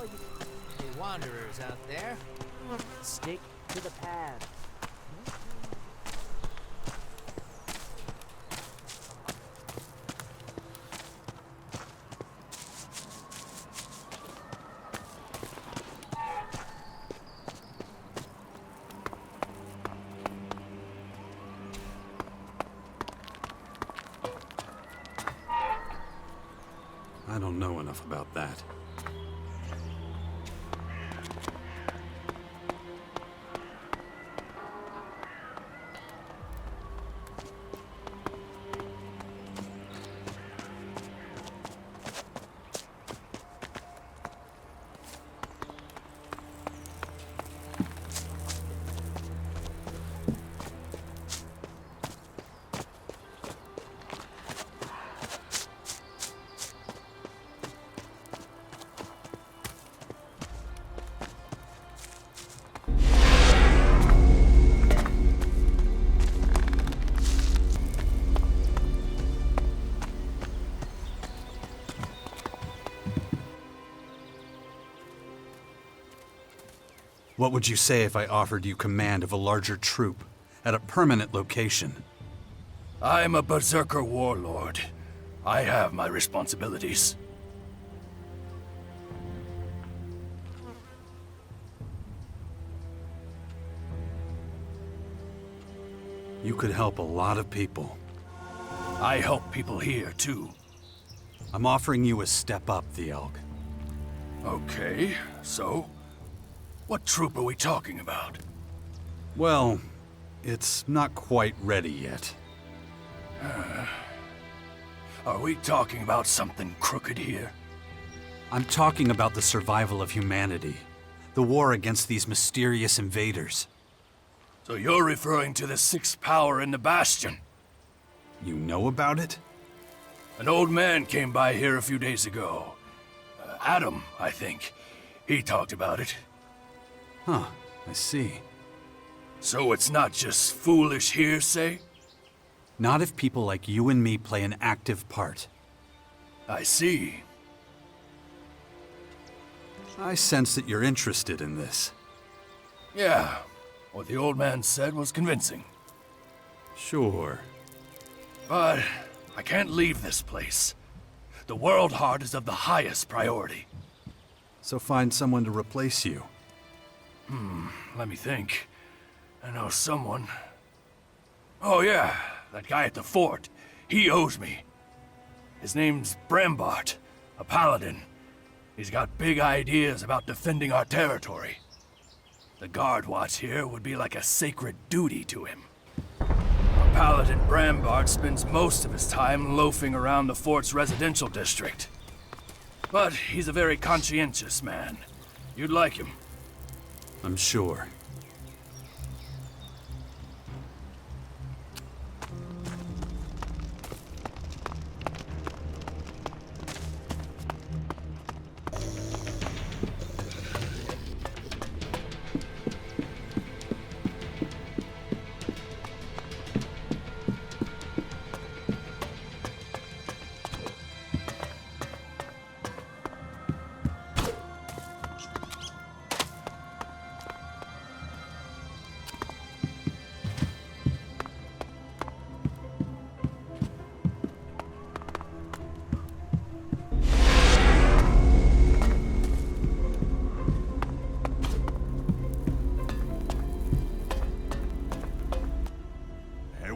Any wanderers out there? Stick to the path. I don't know enough about that. What would you say if I offered you command of a larger troop at a permanent location? I'm a berserker warlord. I have my responsibilities. You could help a lot of people. I help people here, too. I'm offering you a step up, the Elk. Okay, so? What troop are we talking about? Well, it's not quite ready yet. Are we talking about something crooked here? I'm talking about the survival of humanity. The war against these mysterious invaders. So you're referring to the sixth power in the Bastion? You know about it? An old man came by here a few days ago. Adam, I think. He talked about it. Huh, I see. So it's not just foolish hearsay? Not if people like you and me play an active part. I see. I sense that you're interested in this. Yeah, what the old man said was convincing. Sure. But I can't leave this place. The World Heart is of the highest priority. So find someone to replace you. Let me think. I know someone. Oh yeah, that guy at the fort. He owes me. His name's Brambart, a paladin. He's got big ideas about defending our territory. The guard watch here would be like a sacred duty to him. Our paladin Brambart spends most of his time loafing around the fort's residential district. But he's a very conscientious man. You'd like him. I'm sure.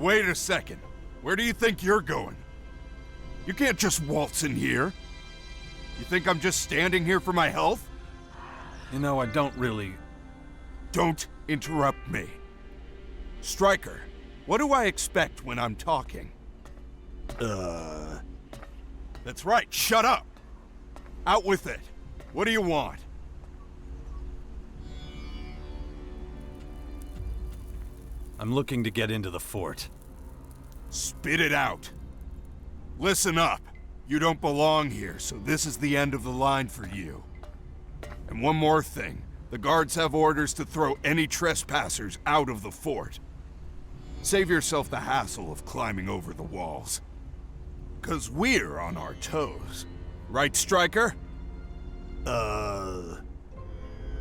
Wait a second. Where do you think you're going? You can't just waltz in here. You think I'm just standing here for my health? You know, I don't really... Don't interrupt me. Stryker, what do I expect when I'm talking? That's right, shut up! Out with it. What do you want? I'm looking to get into the fort. Spit it out. Listen up. You don't belong here, so this is the end of the line for you. And one more thing. The guards have orders to throw any trespassers out of the fort. Save yourself the hassle of climbing over the walls. 'Cause we're on our toes. Right, Stryker?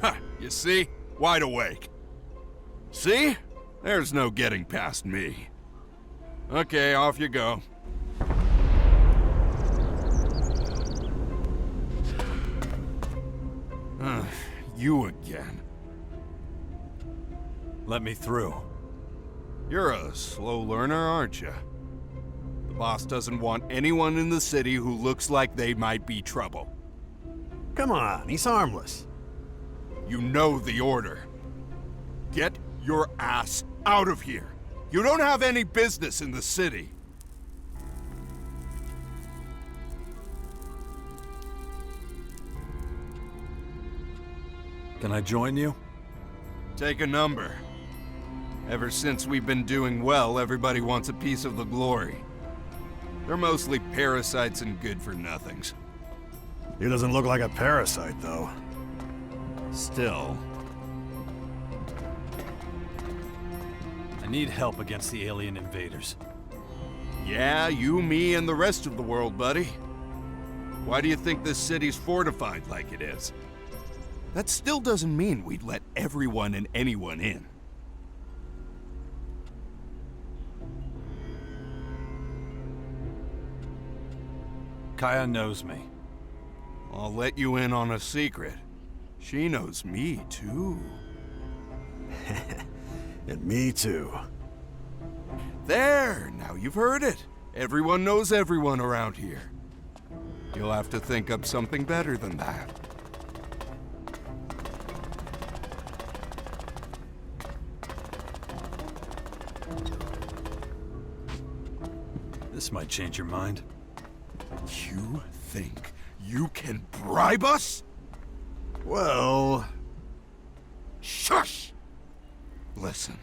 Ha! You see? Wide awake. See? There's no getting past me. Okay, off you go. You again. Let me through. You're a slow learner, aren't you? The boss doesn't want anyone in the city who looks like they might be trouble. Come on, he's harmless. You know the order. Get your ass out of here. You don't have any business in the city. Can I join you? Take a number. Ever since we've been doing well, everybody wants a piece of the glory. They're mostly parasites and good-for-nothings. He doesn't look like a parasite, though. Still. I need help against the alien invaders. Yeah, you, me, and the rest of the world, buddy. Why do you think this city's fortified like it is? That still doesn't mean we'd let everyone and anyone in. Kaya knows me. I'll let you in on a secret. She knows me, too. And me too. There! Now you've heard it. Everyone knows everyone around here. You'll have to think up something better than that. This might change your mind. You think you can bribe us? Well... Shush! Listen,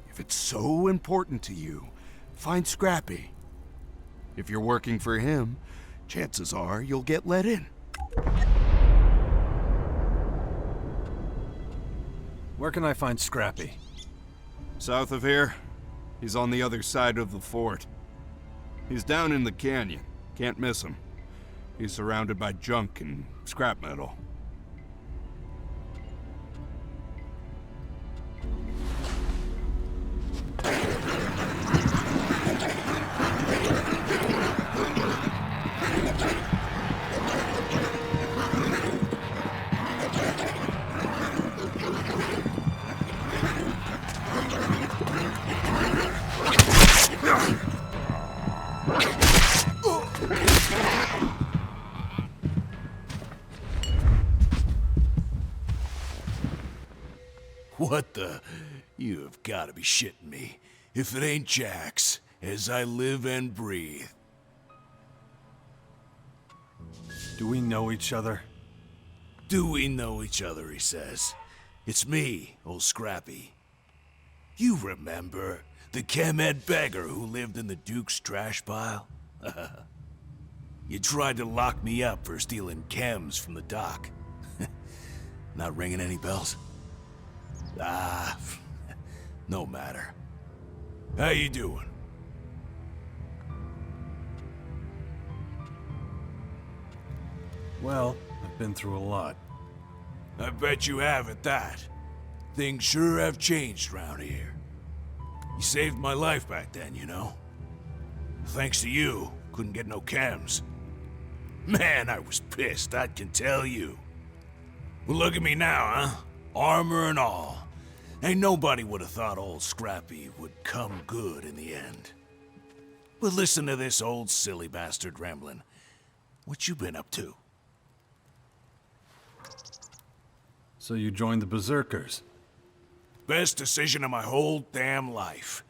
if it's so important to you, find Scrappy. If you're working for him, chances are you'll get let in. Where can I find Scrappy? South of here, he's on the other side of the fort. He's down in the canyon. Can't miss him. He's surrounded by junk and scrap metal. What the? You have got to be shitting me. If it ain't Jax, as I live and breathe. Do we know each other? Do we know each other, he says. It's me, old Scrappy. You remember, the Chemed beggar who lived in the Duke's trash pile? You tried to lock me up for stealing chems from the dock. Not ringing any bells? Ah, no matter. How you doing? Well, I've been through a lot. I bet you have at that. Things sure have changed around here. You saved my life back then, you know. Thanks to you, couldn't get no chems. Man, I was pissed, I can tell you. Well, look at me now, huh? Armor and all. Ain't nobody would have thought old Scrappy would come good in the end. But listen to this old silly bastard rambling. What you been up to? So you joined the Berserkers? Best decision of my whole damn life.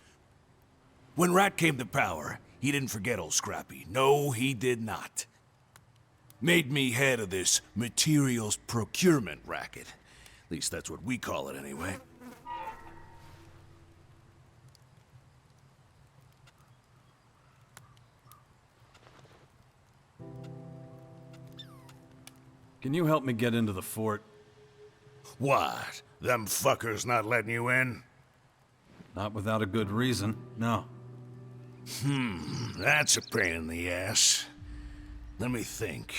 When Rat came to power, he didn't forget old Scrappy. No, he did not. Made me head of this materials procurement racket. At least that's what we call it anyway. Can you help me get into the fort? What? Them fuckers not letting you in? Not without a good reason, no. That's a pain in the ass. Let me think.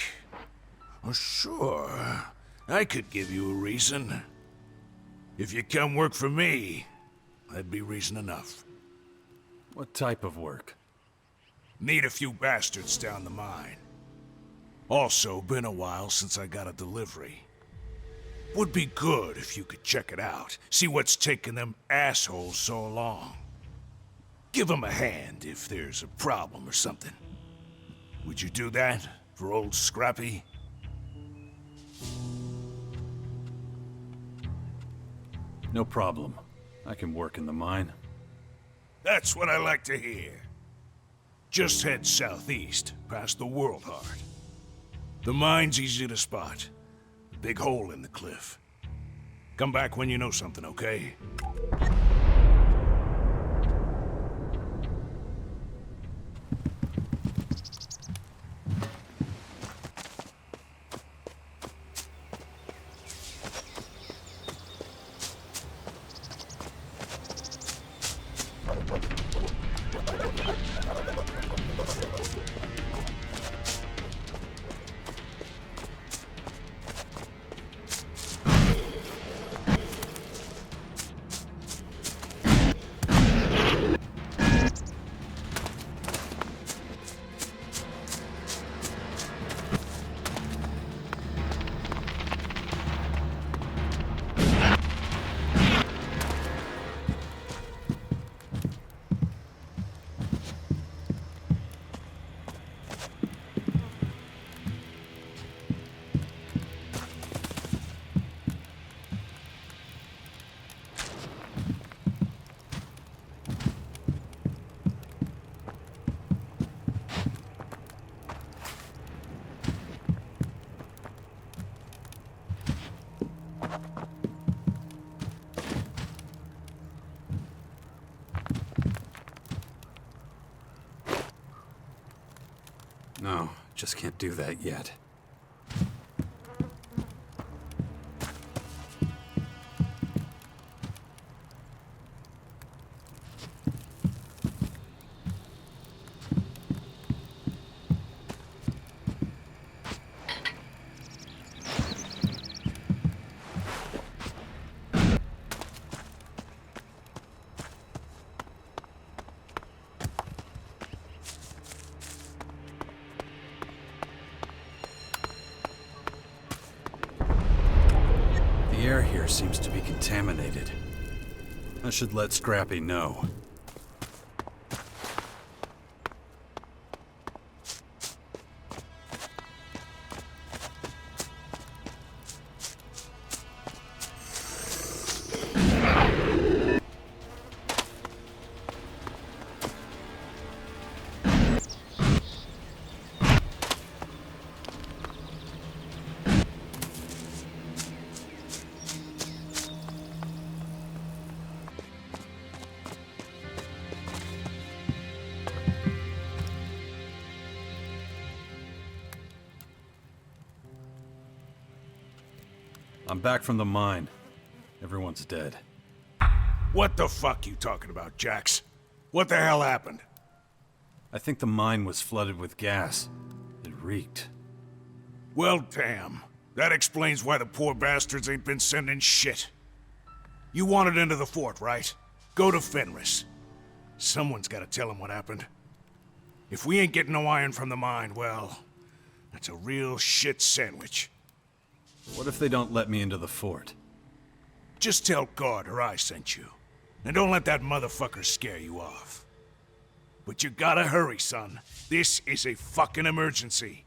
Oh, sure. I could give you a reason. If you come work for me, that'd be reason enough. What type of work? Need a few bastards down the mine. Also, been a while since I got a delivery. Would be good if you could check it out. See what's taking them assholes so long. Give them a hand if there's a problem or something. Would you do that for old Scrappy? No problem. I can work in the mine. That's what I like to hear. Just head southeast, past the World Heart. The mine's easy to spot. A big hole in the cliff. Come back when you know something, okay? No, just can't do that yet. The air here seems to be contaminated. I should let Scrappy know. I'm back from the mine. Everyone's dead. What the fuck you talking about, Jax? What the hell happened? I think the mine was flooded with gas. It reeked. Well, damn. That explains why the poor bastards ain't been sending shit. You wanted into the fort, right? Go to Fenris. Someone's gotta tell him what happened. If we ain't getting no iron from the mine, well, that's a real shit sandwich. What if they don't let me into the fort? Just tell Gardner I sent you. And don't let that motherfucker scare you off. But you gotta hurry, son. This is a fucking emergency.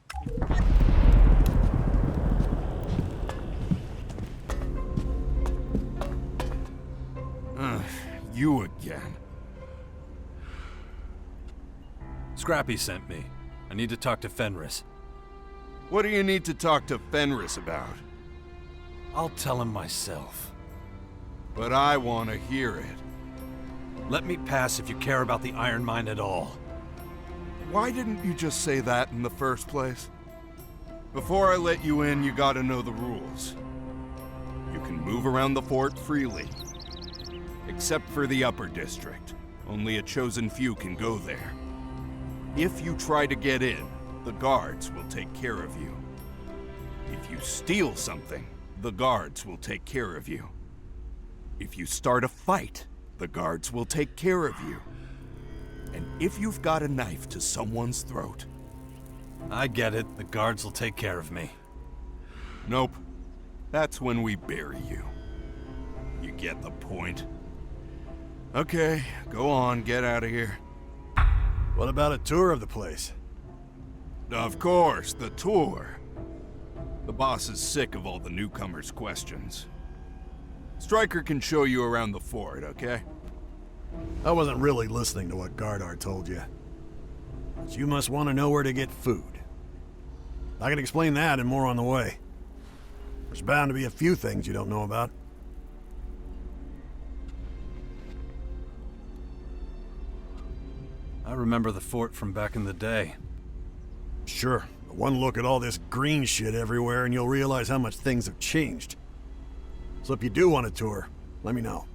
You again. Scrappy sent me. I need to talk to Fenris. What do you need to talk to Fenris about? I'll tell him myself. But I want to hear it. Let me pass if you care about the iron mine at all. Why didn't you just say that in the first place? Before I let you in, you gotta know the rules. You can move around the fort freely. Except for the upper district. Only a chosen few can go there. If you try to get in, the guards will take care of you. If you steal something, the guards will take care of you. If you start a fight, the guards will take care of you. And if you've got a knife to someone's throat... I get it. The guards will take care of me. Nope. That's when we bury you. You get the point? Okay, go on, get out of here. What about a tour of the place? Of course, the tour. The boss is sick of all the newcomers' questions. Stryker can show you around the fort, okay? I wasn't really listening to what Gardar told you. But you must want to know where to get food. I can explain that and more on the way. There's bound to be a few things you don't know about. I remember the fort from back in the day. Sure, but one look at all this green shit everywhere and you'll realize how much things have changed. So if you do want a tour, let me know.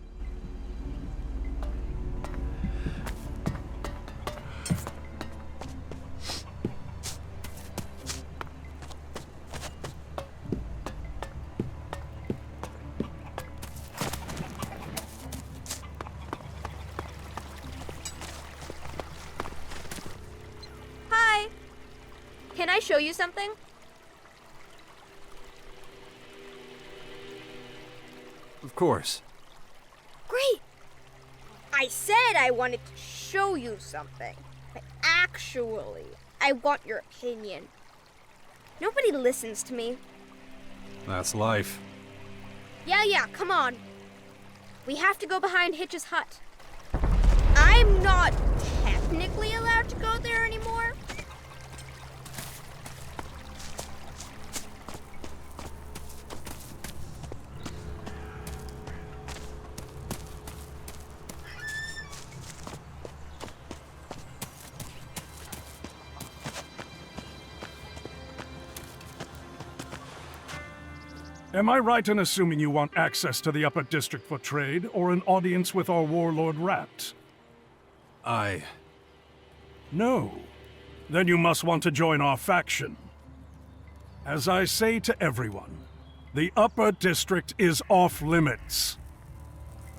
Hi! Can I show you something? Of course. Great! I said I wanted to show you something. But actually, I want your opinion. Nobody listens to me. That's life. Yeah, come on. We have to go behind Hitch's hut. I'm not technically allowed to go there anymore. Am I right in assuming you want access to the Upper District for trade, or an audience with our warlord Rat? No. Then you must want to join our faction. As I say to everyone, the Upper District is off limits.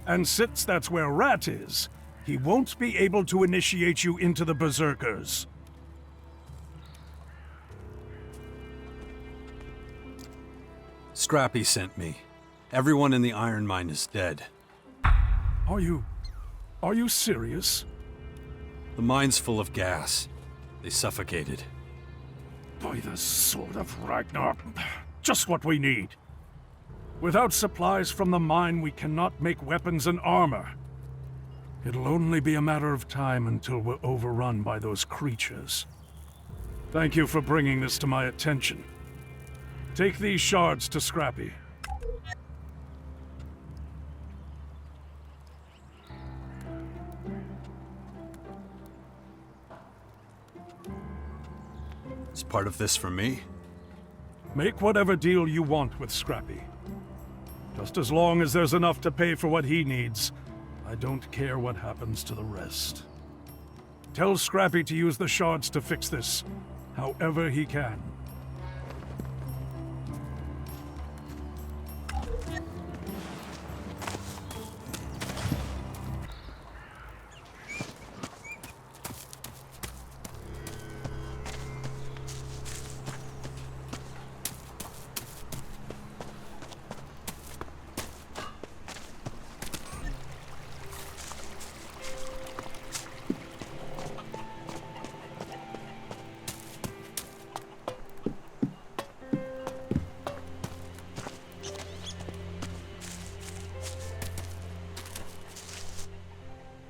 And since that's where Rat is, he won't be able to initiate you into the Berserkers. Scrappy sent me. Everyone in the iron mine is dead. Are you serious? The mine's full of gas. They suffocated. By the sword of Ragnar, just what we need. Without supplies from the mine, we cannot make weapons and armor. It'll only be a matter of time until we're overrun by those creatures. Thank you for bringing this to my attention. Take these shards to Scrappy. Is part of this for me? Make whatever deal you want with Scrappy. Just as long as there's enough to pay for what he needs, I don't care what happens to the rest. Tell Scrappy to use the shards to fix this, however he can.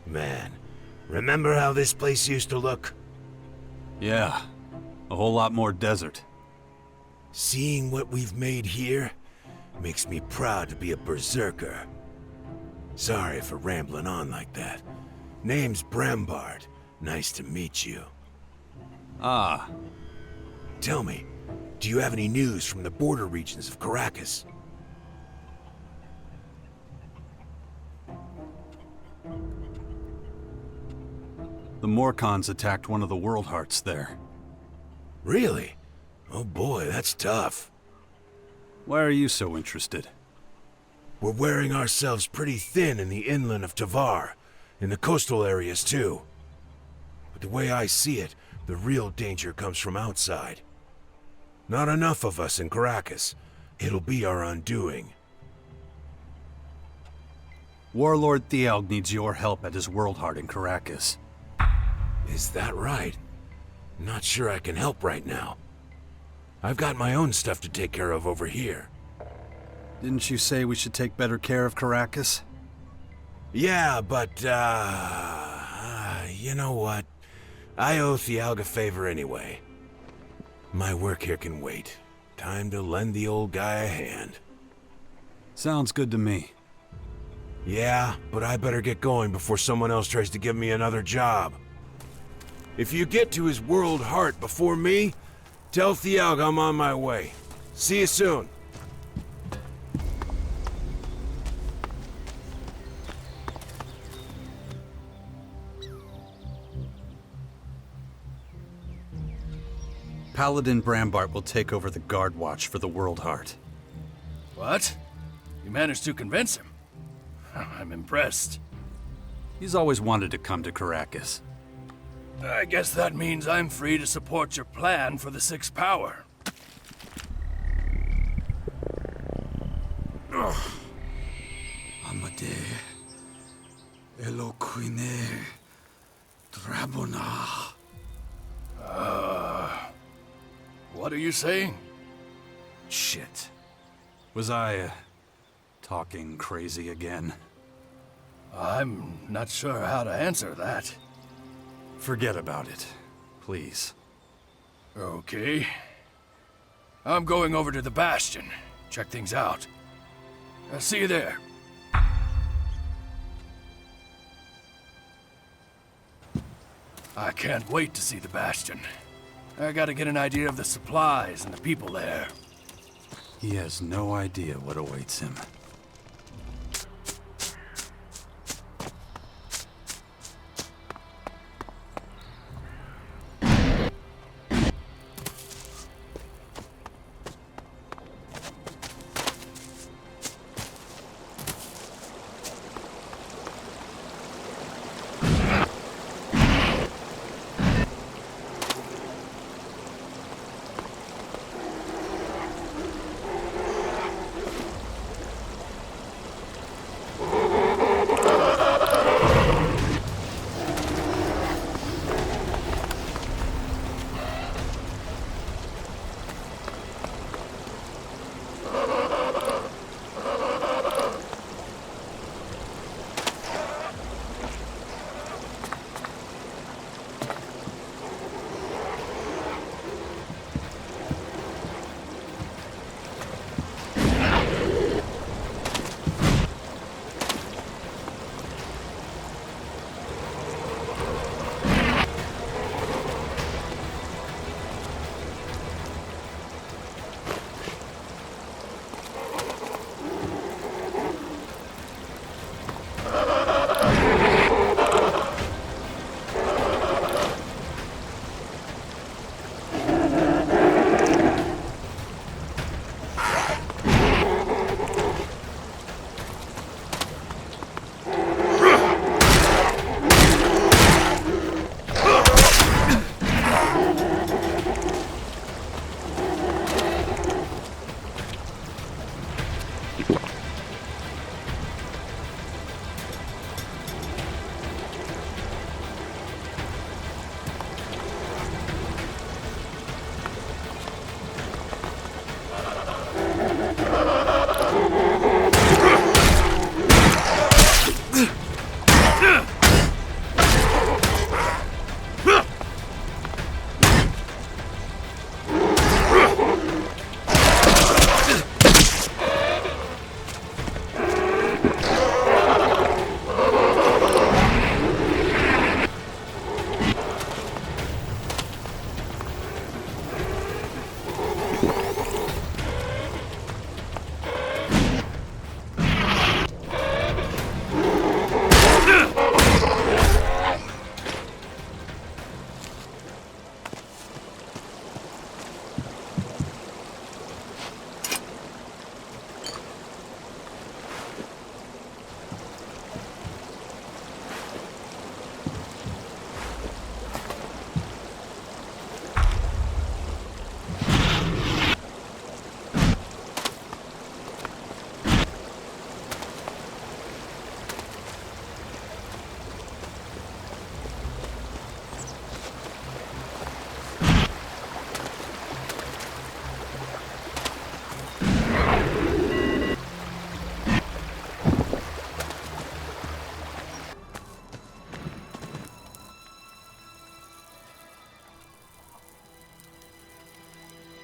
Man, remember how this place used to look? Yeah. A whole lot more desert. Seeing what we've made here makes me proud to be a berserker. Sorry for rambling on like that. Name's Brembard. Nice to meet you. Ah. Tell me, do you have any news from the border regions of Caracas? The Morcons attacked one of the World Hearts there. Really? Oh boy, that's tough. Why are you so interested? We're wearing ourselves pretty thin in the inland of Tavar, in the coastal areas too. But the way I see it, the real danger comes from outside. Not enough of us in Caracas. It'll be our undoing. Warlord Thialg needs your help at his world heart in Caracas. Is that right? Not sure I can help right now. I've got my own stuff to take care of over here. Didn't you say we should take better care of Caracas? Yeah, but, you know what? I owe Thialg a favor anyway. My work here can wait. Time to lend the old guy a hand. Sounds good to me. Yeah, but I better get going before someone else tries to give me another job. If you get to his world heart before me, tell Thialg I'm on my way. See you soon. Paladin Brambart will take over the guard watch for the World Heart. What? You managed to convince him? I'm impressed. He's always wanted to come to Caracas. I guess that means I'm free to support your plan for the Sixth Power. Amade Eloquine Drabona. What are you saying? Shit. Was I, talking crazy again? I'm not sure how to answer that. Forget about it, please. Okay. I'm going over to the Bastion. Check things out. I'll see you there. I can't wait to see the Bastion. I gotta get an idea of the supplies and the people there. He has no idea what awaits him.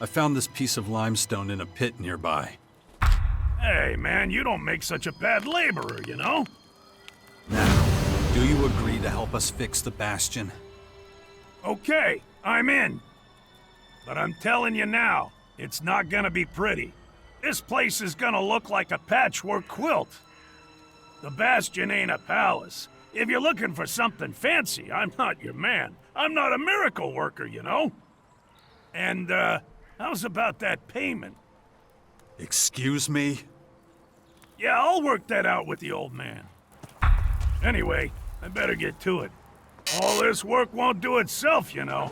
found this piece of limestone in a pit nearby. Hey, man, you don't make such a bad laborer, you know? Now, do you agree to help us fix the Bastion? Okay, I'm in. But I'm telling you now, it's not gonna be pretty. This place is gonna look like a patchwork quilt. The Bastion ain't a palace. If you're looking for something fancy, I'm not your man. I'm not a miracle worker, you know? And, how's about that payment? Excuse me? Yeah, I'll work that out with the old man. Anyway, I better get to it. All this work won't do itself, you know.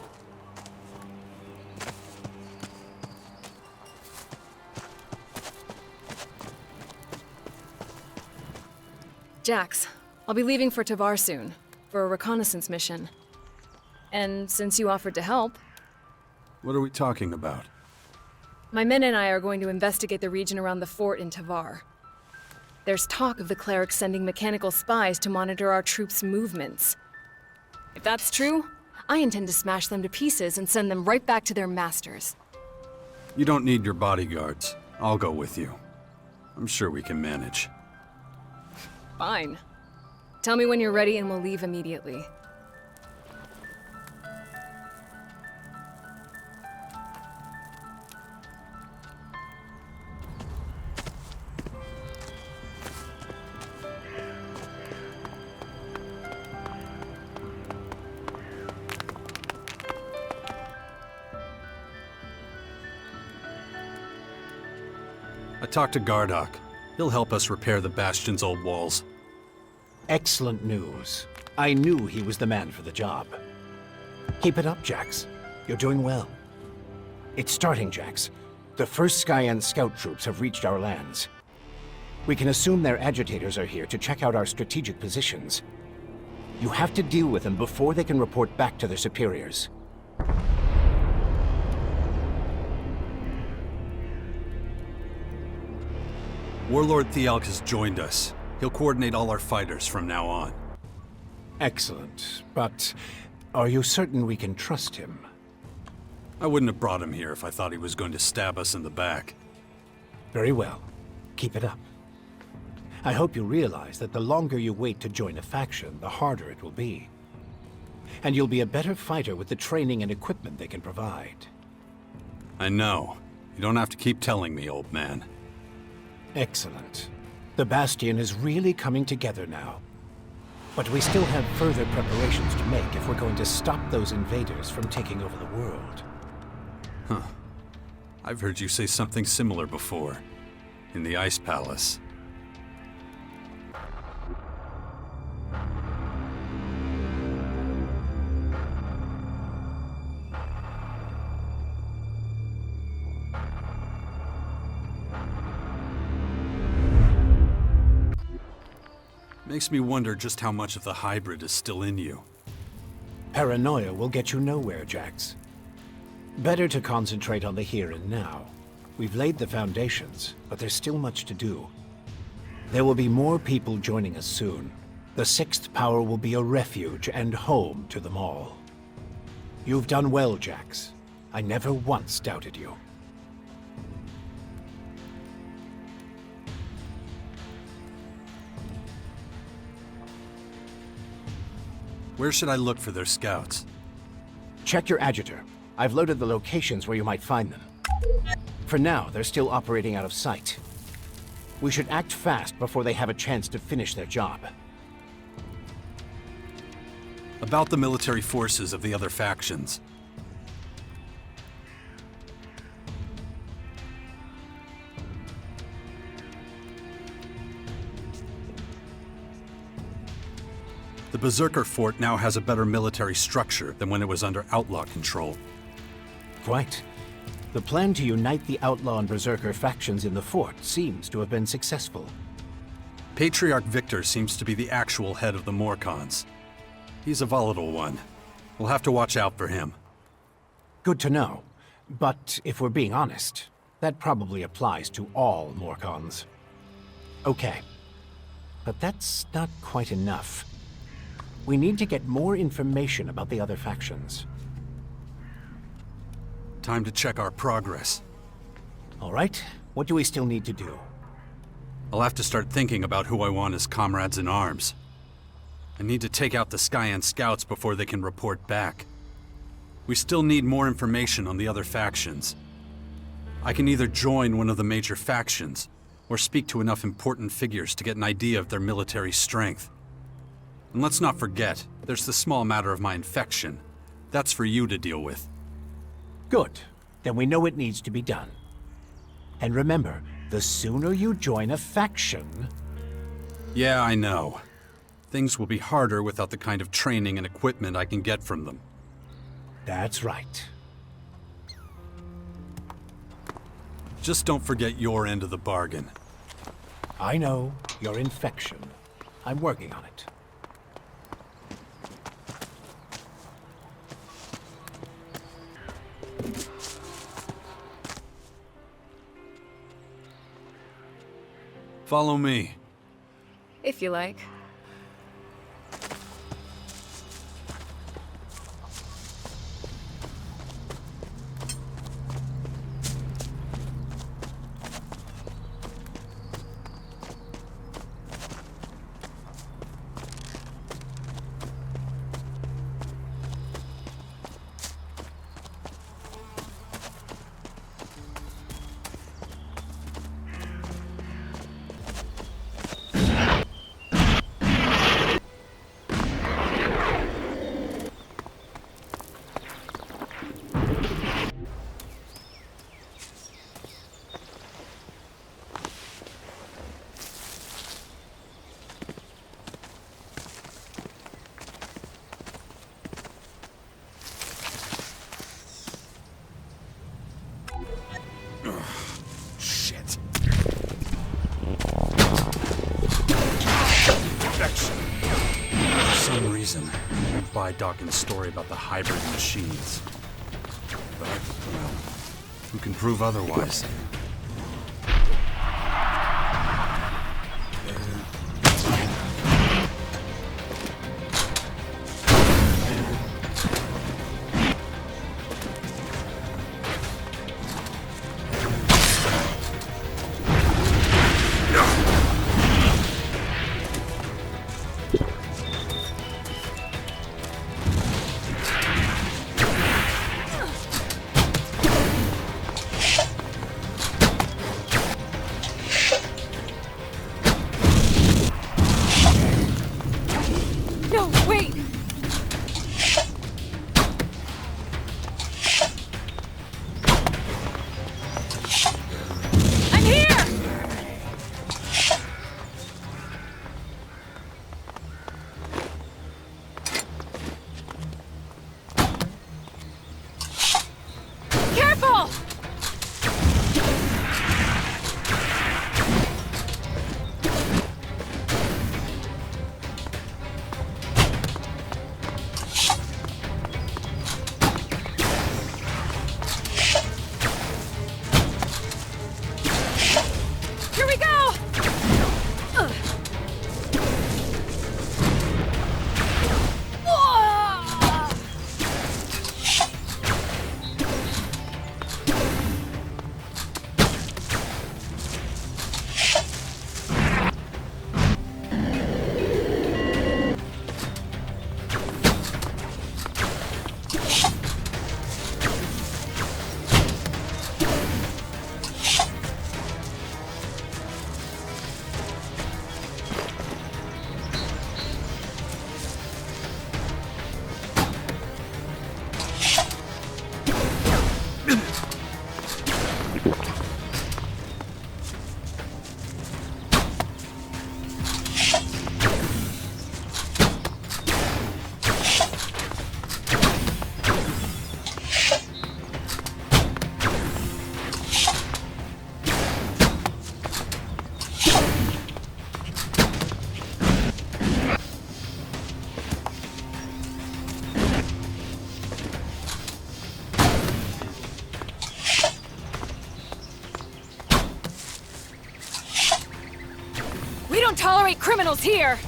Jax, I'll be leaving for Tavar soon, for a reconnaissance mission. And since you offered to help, What are we talking about? my men and I are going to investigate the region around the fort in Tavar. There's talk of the clerics sending mechanical spies to monitor our troops' movements. If that's true, I intend to smash them to pieces and send them right back to their masters. You don't need your bodyguards. I'll go with you. I'm sure we can manage. Fine. Tell me when you're ready and we'll leave immediately. I talked to Gardock. He'll help us repair the Bastion's old walls. Excellent news. I knew he was the man for the job. Keep it up, Jax. You're doing well. It's starting, Jax. The first Skyands scout troops have reached our lands. We can assume their agitators are here to check out our strategic positions. You have to deal with them before they can report back to their superiors. Warlord Thialk has joined us. He'll coordinate all our fighters from now on. Excellent. But are you certain we can trust him? I wouldn't have brought him here if I thought he was going to stab us in the back. Very well. Keep it up. I hope you realize that the longer you wait to join a faction, the harder it will be. And you'll be a better fighter with the training and equipment they can provide. I know. You don't have to keep telling me, old man. Excellent. The Bastion is really coming together now. But we still have further preparations to make if we're going to stop those invaders from taking over the world. Huh. I've heard you say something similar before. In the Ice Palace. Makes me wonder just how much of the hybrid is still in you. Paranoia will get you nowhere, Jax. Better to concentrate on the here and now. We've laid the foundations, but there's still much to do. There will be more people joining us soon. The Sixth Power will be a refuge and home to them all. You've done well, Jax. I never once doubted you. Where should I look for their scouts? Check your agitator. I've loaded the locations where you might find them. For now, they're still operating out of sight. We should act fast before they have a chance to finish their job. About the military forces of the other factions. The Berserker Fort now has a better military structure than when it was under Outlaw control. Quite. The plan to unite the Outlaw and Berserker factions in the fort seems to have been successful. Patriarch Victor seems to be the actual head of the Morcons. He's a volatile one. We'll have to watch out for him. Good to know. But if we're being honest, that probably applies to all Morcons. Okay. But that's not quite enough. We need to get more information about the other factions. Time to check our progress. All right, what do we still need to do? I'll have to start thinking about who I want as comrades in arms. I need to take out the Skyands scouts before they can report back. We still need more information on the other factions. I can either join one of the major factions, or speak to enough important figures to get an idea of their military strength. And let's not forget, there's the small matter of my infection. That's for you to deal with. Good. Then we know what needs to be done. And remember, the sooner you join a faction... Yeah, I know. Things will be harder without the kind of training and equipment I can get from them. That's right. Just don't forget your end of the bargain. I know, your infection. I'm working on it. Follow me. If you like. Shit. For some reason, I won't buy Dawkins' story about the hybrid machines. But, well, who can prove otherwise? No, wait! I'm here! Careful! Here we go! We don't tolerate criminals here!